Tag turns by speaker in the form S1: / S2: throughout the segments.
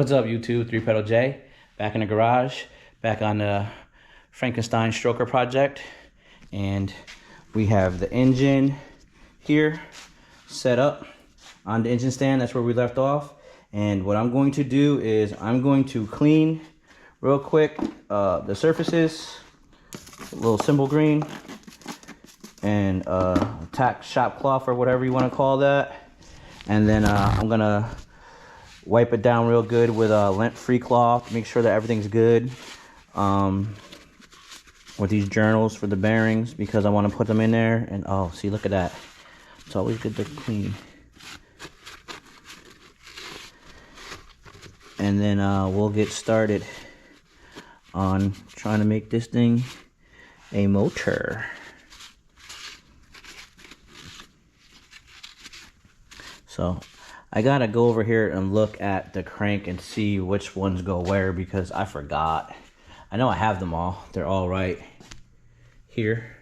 S1: What's up, YouTube? 3-Pedal J, back in the garage, back on the Frankenstein stroker project, and we have the engine here set up on the engine stand. That's where we left off. And what I'm going to do is I'm going to clean real quick the surfaces, a little simple green, and tack shop cloth or whatever you want to call that. And then I'm gonna wipe it down real good with a lint-free cloth, make sure that everything's good with these journals for the bearings, because I want to put them in there. And oh, see, look at that. It's always good to clean. And then we'll get started on trying to make this thing a motor. So I gotta go over here and look at the crank and see which ones go where, because I forgot. I know I have them all. They're all right here.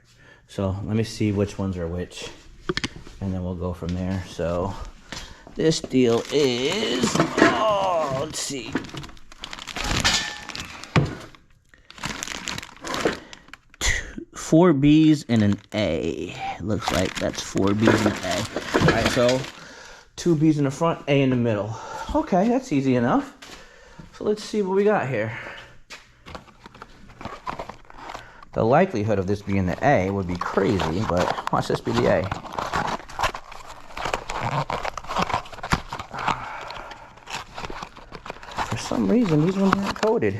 S1: So let me see which ones are which, and then we'll go from there. So this deal is, oh, let's see. Four B's and an A. Looks like that's 4 B's and an A. All right, so 2 B's in the front, A in the middle. Okay, that's easy enough. So let's see what we got here. The likelihood of this being the A would be crazy, but watch this be the A. For some reason, these ones aren't coated.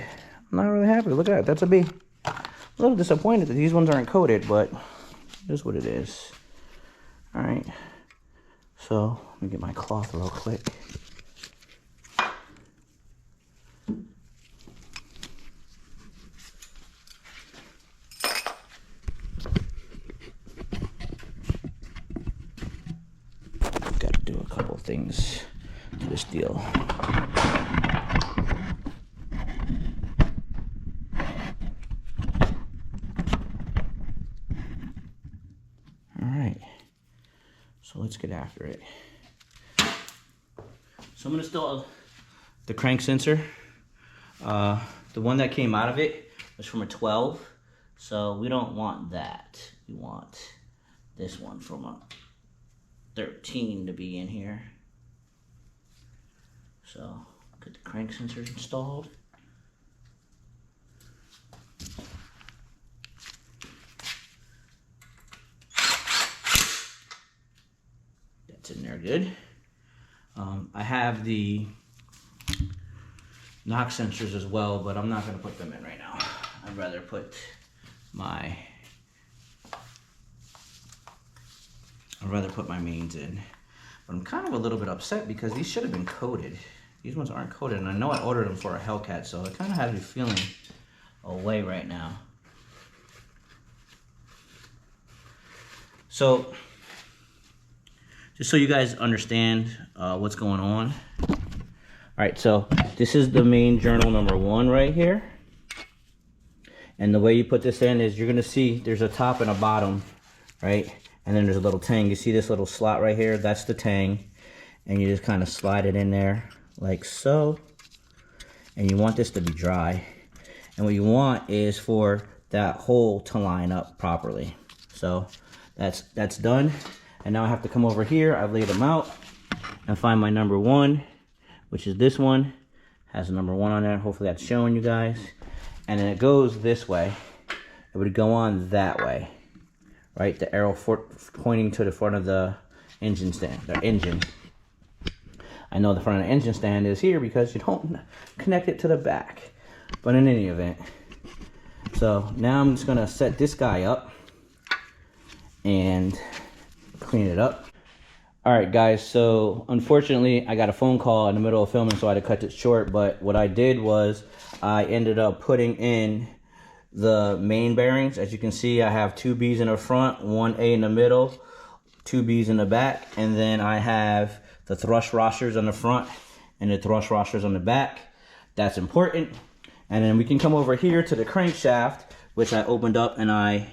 S1: I'm not really happy. Look at that, that's a B. A little disappointed that these ones aren't coated, but it is what it is. All right. So let me get my cloth real quick. Got to do a couple things to this deal. All right. So let's get after it. So I'm gonna install the crank sensor. The one that came out of it was from a 12, so we don't want that. We want this one from a 13 to be in here. So get the crank sensor installed. That's in there good. I have the knock sensors as well, but I'm not going to put them in right now. I'd rather put my mains in. But I'm kind of a little bit upset because these should have been coated. These ones aren't coated, and I know I ordered them for a Hellcat, so it kind of has me feeling away right now. So just so you guys understand what's going on. All right, so this is the main journal number 1 right here. And the way you put this in is you're gonna see there's a top and a bottom, right? And then there's a little tang. You see this little slot right here? That's the tang. And you just kind of slide it in there like so. And you want this to be dry. And what you want is for that hole to line up properly. So that's done. And now I have to come over here. I've laid them out and find my number 1, which is this one. Has a number 1 on there. Hopefully that's showing you guys. And then it goes this way. It would go on that way, right? The arrow pointing to the front of the engine stand, the engine. I know the front of the engine stand is here because you don't connect it to the back. But in any event, so now I'm just gonna set this guy up and clean it up. All right, guys, so unfortunately I got a phone call in the middle of filming, so I had to cut it short. But what I did was I ended up putting in the main bearings. As you can see, I have 2 B's in the front, 1 A in the middle, 2 B's in the back, and then I have the thrust washers on the front and the thrust washers on the back. That's important. And then we can come over here to the crankshaft, which I opened up and I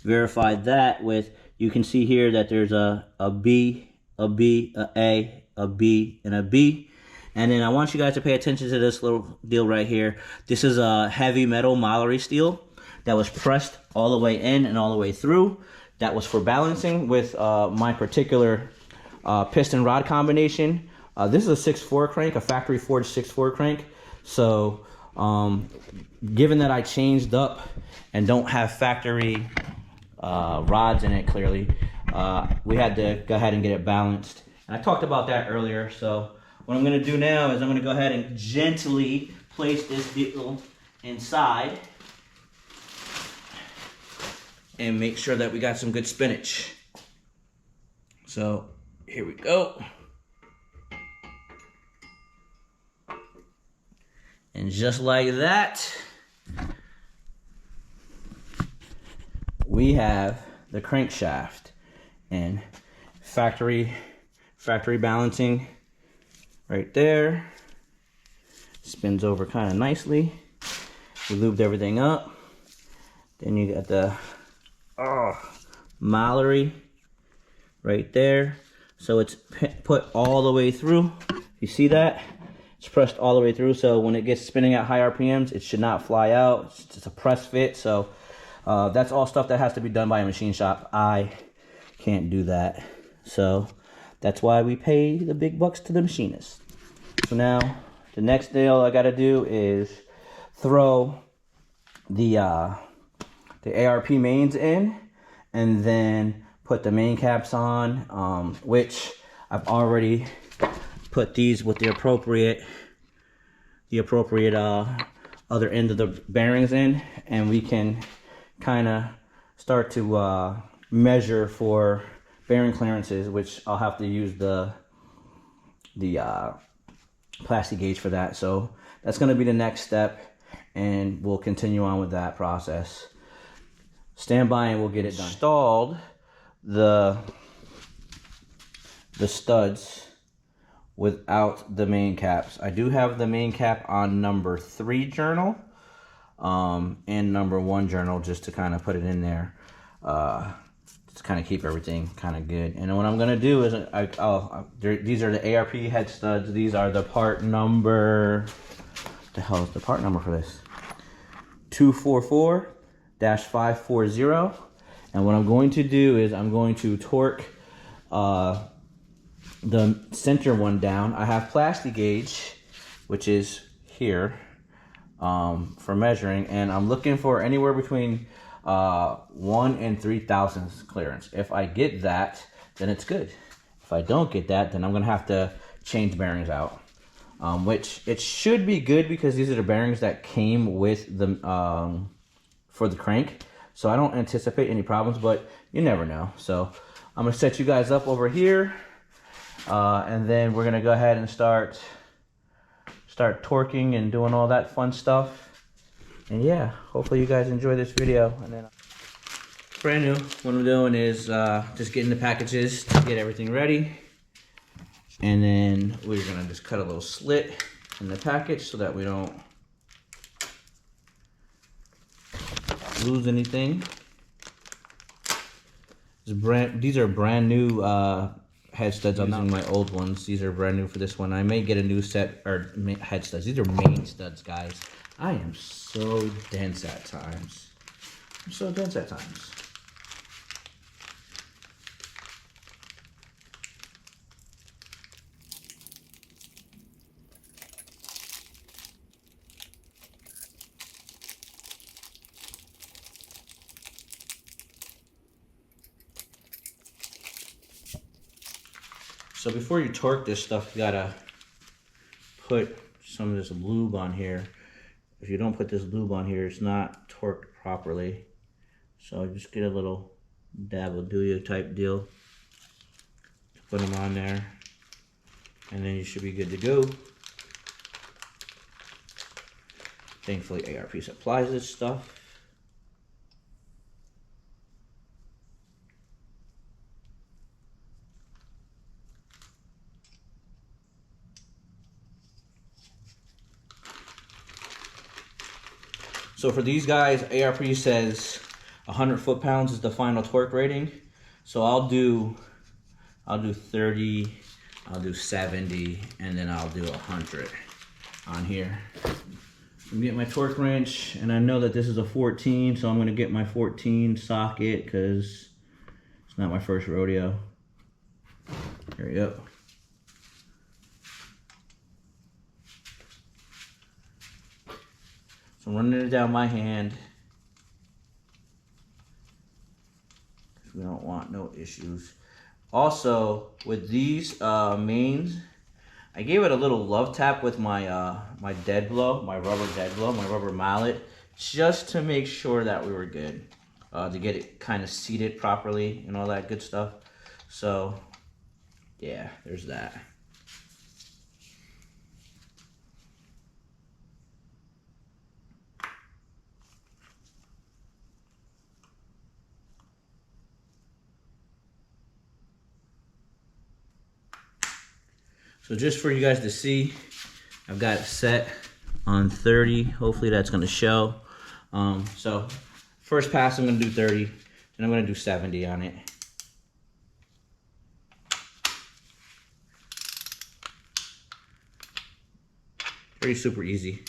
S1: verified that with, you can see here that there's a B, a B, a A, a B, and a B. And then I want you guys to pay attention to this little deal right here. This is a heavy metal Mallory steel that was pressed all the way in and all the way through. That was for balancing with my particular piston rod combination. This is a 6.4 crank, a factory forged 6.4 crank. So given that I changed up and don't have factory rods in it clearly, we had to go ahead and get it balanced. And I talked about that earlier. So what I'm gonna do now is I'm gonna go ahead and gently place this deal inside and make sure that we got some good spinach. So here we go. And just like that, we have the crankshaft and factory balancing right there. Spins over kind of nicely. We lubed everything up. Then you got the Mallory right there. So it's put all the way through. You see that? It's pressed all the way through, so when it gets spinning at high RPMs, it should not fly out. It's just a press fit. So that's all stuff that has to be done by a machine shop. I can't do that. So that's why we pay the big bucks to the machinists. So now the next deal I gotta do is throw the ARP mains in and then put the main caps on, which I've already put these with the appropriate other end of the bearings in, and we can kind of start to measure for bearing clearances, which I'll have to use the plastic gauge for that. So that's going to be the next step, and we'll continue on with that process. Stand by and we'll get it done. Installed the studs without the main caps. I do have the main cap on number 3 journal and number 1 journal, just to kind of put it in there, just kind of keep everything kind of good. And what I'm gonna do is these are the ARP head studs. These are the part number, what the hell is the part number for this? 244-540. And what I'm going to do is I'm going to torque the center one down. I have plastic gauge, which is here, for measuring, and I'm looking for anywhere between 1 and 3/1000 clearance. If I get that, then it's good. If I don't get that, then I'm gonna have to change bearings out, which it should be good because these are the bearings that came with the for the crank. So I don't anticipate any problems, but you never know. So I'm gonna set you guys up over here. And then we're gonna go ahead and start torquing and doing all that fun stuff. And yeah, hopefully you guys enjoy this video. And then brand new, what I'm doing is just getting the packages to get everything ready. And then we're gonna just cut a little slit in the package so that we don't lose anything. These are brand new head studs. I'm using my old ones. These are brand new for this one. I may get a new set or head studs. These are main studs, guys. I am so dense at times. I'm so dense at times. So before you torque this stuff, you gotta put some of this lube on here. If you don't put this lube on here, it's not torqued properly. So just get a little dab will do you type deal. Put them on there, and then you should be good to go. Thankfully, ARP supplies this stuff. So for these guys, ARP says 100 foot-pounds is the final torque rating. So I'll do 30 I'll do 70, and then I'll do 100 on here. I'm getting my torque wrench, and I know that this is a 14, so I'm going to get my 14 socket because it's not my first rodeo. There we go. So I'm running it down my hand. We don't want no issues. Also, with these mains, I gave it a little love tap with my my dead blow, my rubber dead blow, my rubber mallet, just to make sure that we were good, to get it kind of seated properly and all that good stuff. So, yeah, there's that. So just for you guys to see, I've got it set on 30. Hopefully that's gonna show. So first pass I'm gonna do 30, then I'm gonna do 70 on it. Pretty super easy.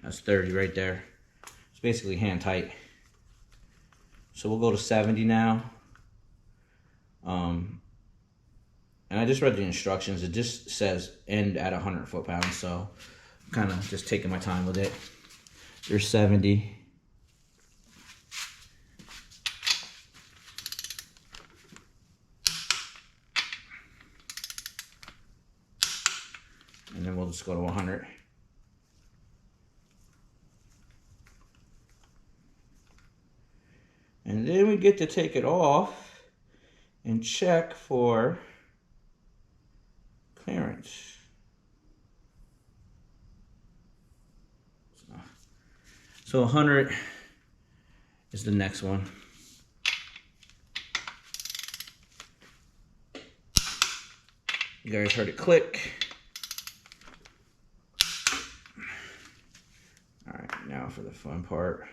S1: That's 30 right there. It's basically hand tight. So we'll go to 70 now. And I just read the instructions. It just says end at 100 foot-pounds, so I'm kind of just taking my time with it. There's 70. And then we'll just go to 100. And then we get to take it off and check for clearance. So 100 is the next one. You guys heard it click. All right, now for the fun part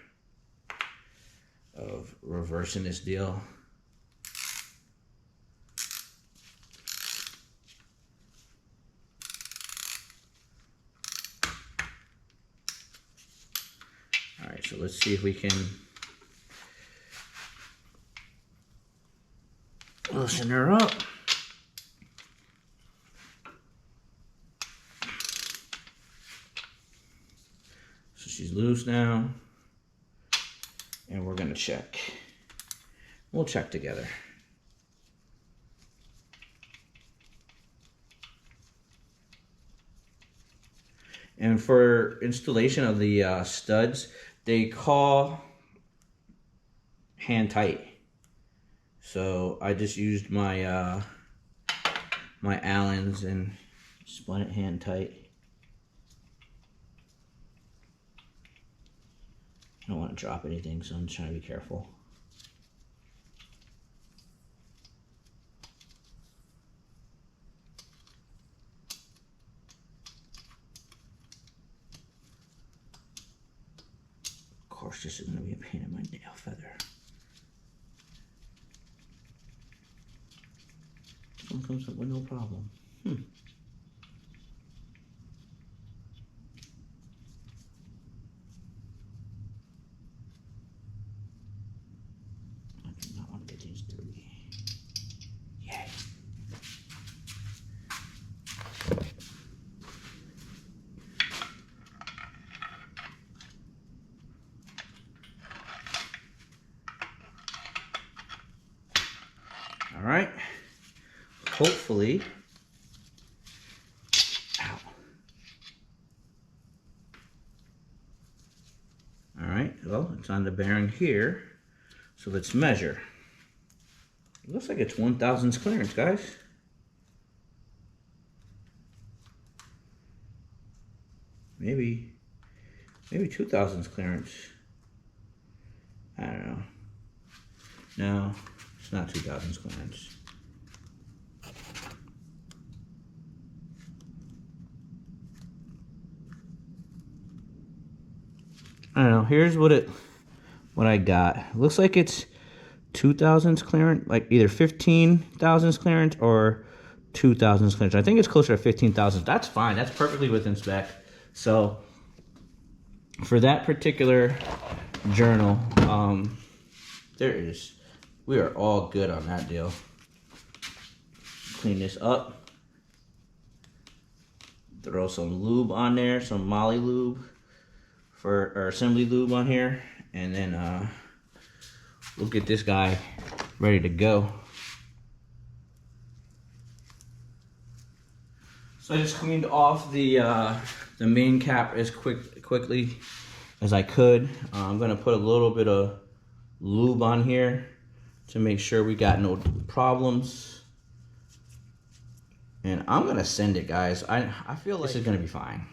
S1: of reversing this deal. All right, so let's see if we can loosen her up. So she's loose now, and we're gonna check. We'll check together. And for installation of the studs, they call hand tight. So I just used my my Allen's and spun it hand tight. I don't want to drop anything, so I'm trying to be careful. Of course, this is going to be a pain in my nail feather. Someone comes up with no problem. All right, hopefully, ow. All right, well, it's on the bearing here, so let's measure. It looks like it's 1/1000 clearance, guys. Maybe 2/1000 clearance. I don't know. No. It's not 2/1000 clearance. I don't know. Here's what I got. It looks like it's 2 thousandths clearance, like either 15 thousandths clearance or 2 thousandths clearance. I think it's closer to 15 thousandths. That's fine. That's perfectly within spec. So for that particular journal, we are all good on that deal. Clean this up. Throw some lube on there, some Molly lube or assembly lube on here, and then we'll get this guy ready to go. So I just cleaned off the main cap as quickly as I could. I'm gonna put a little bit of lube on here to make sure we got no problems. And I'm gonna send it, guys. I feel like this is gonna be fine.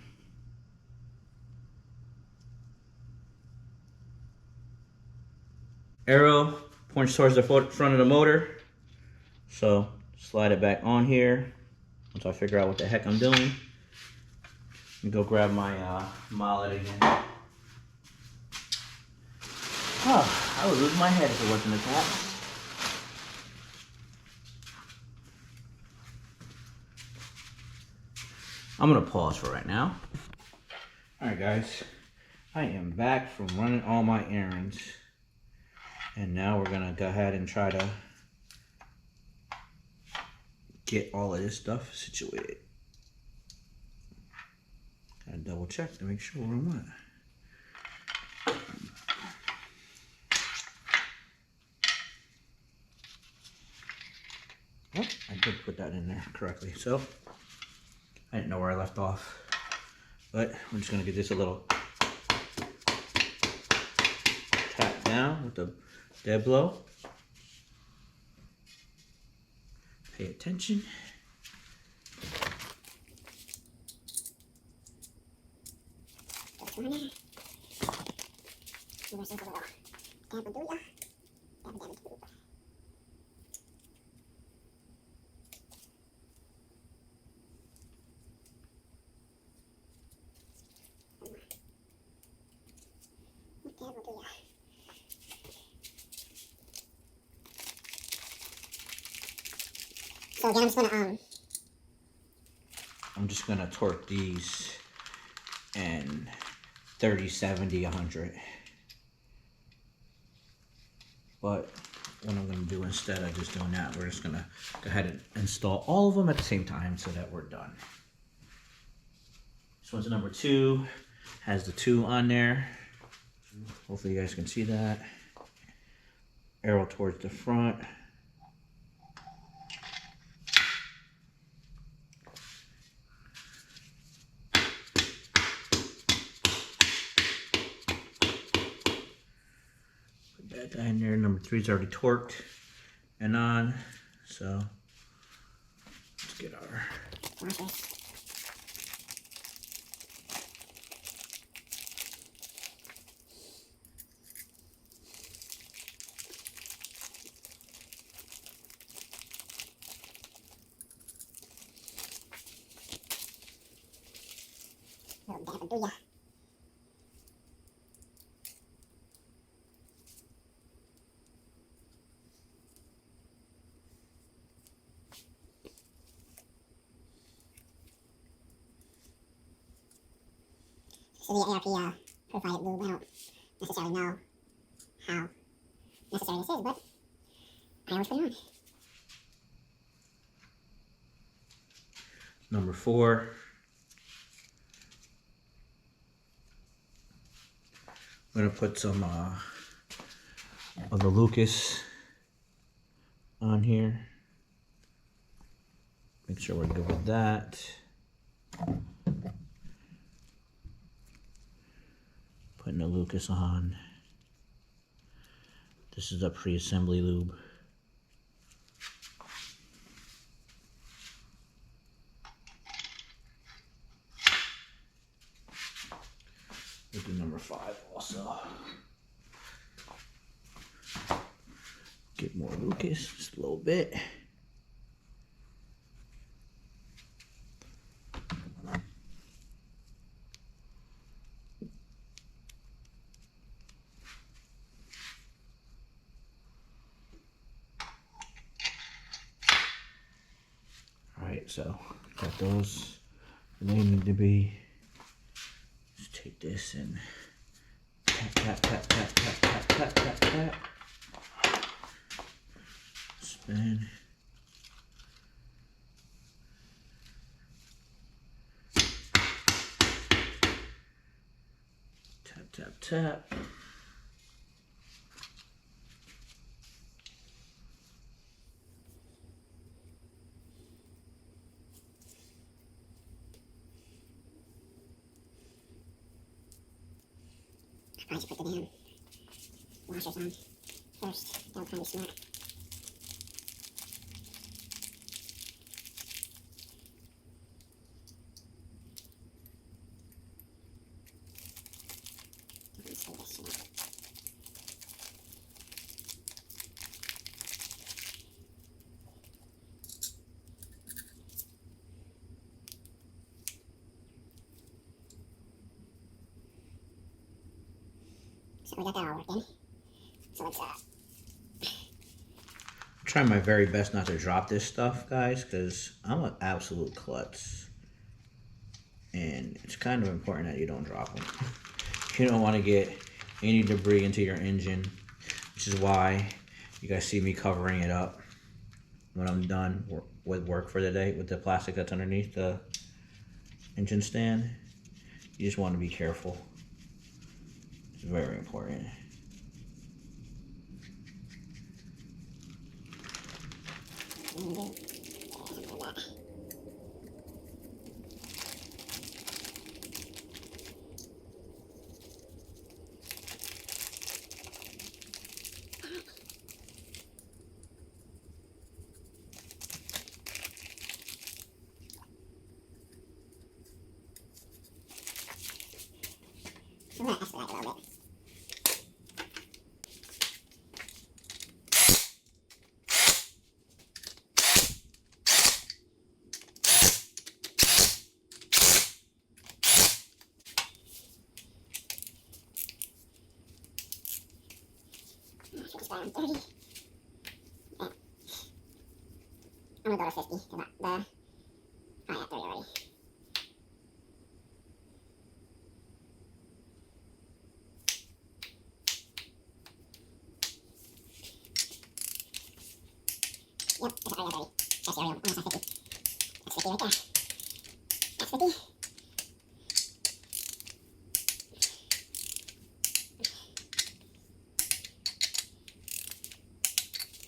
S1: Arrow points towards the front of the motor. So slide it back on here once I figure out what the heck I'm doing. Let me go grab my mallet again. Oh, I would lose my head if it wasn't a tap. I'm gonna pause for right now. All right, guys, I am back from running all my errands, and now we're gonna go ahead and try to get all of this stuff situated. Gotta double check to make sure where I'm at. Oh, I did put that in there correctly. So I didn't know where I left off, but I'm just gonna get this a little tap down with the dead blow. Pay attention.
S2: So again,
S1: I'm just gonna torque these in 30, 70, 100. But what I'm gonna do instead of just doing that, we're just gonna go ahead and install all of them at the same time so that we're done. This one's number 2, has the 2 on there. Hopefully you guys can see that. Arrow towards the front. Put that guy in there. Number 3 is already torqued and on. So let's get our
S2: So the ARP provided lube, I don't necessarily know how necessary this is, but I always put it on.
S1: number 4. I'm gonna put some of the Lucas on here. Make sure we're good with that. Putting the Lucas on. This is a pre-assembly lube. We'll do number 5 also. Get more Lucas, just a little bit. so got those where they need to be. Just take this and tap, tap, tap, tap, tap, tap, tap, tap, tap. Spin. Tap, tap, tap.
S2: I should put the damn washers on first. That would kind of be smart. Let's do this shit up. So we got that all working. So let's
S1: Try my very best not to drop this stuff, guys, because I'm an absolute klutz. And it's kind of important that you don't drop them. You don't want to get any debris into your engine, which is why you guys see me covering it up when I'm done with work for the day with the plastic that's underneath the engine stand. You just want to be careful. It's very important.
S2: I'm gonna expedite a little bit. I should expedite on 30. Yeah. I'm gonna go to 50. Oh yeah, 30 already. Yep, that's already 30. That's the area. Oh, that's not 50. That's 50 right there. That's 50.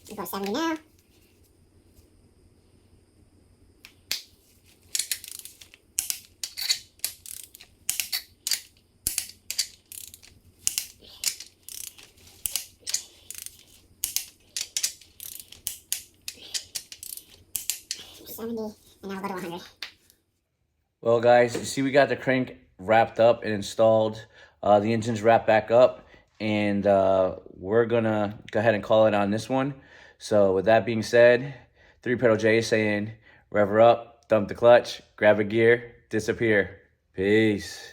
S2: We'll go 70 now. And now we'll go to 100.
S1: Well, guys, you see we got the crank wrapped up and installed. The engine's wrapped back up, and we're gonna go ahead and call it on this one. So with that being said, 3-Pedal J is saying, rev her up, dump the clutch, grab a gear, disappear. Peace.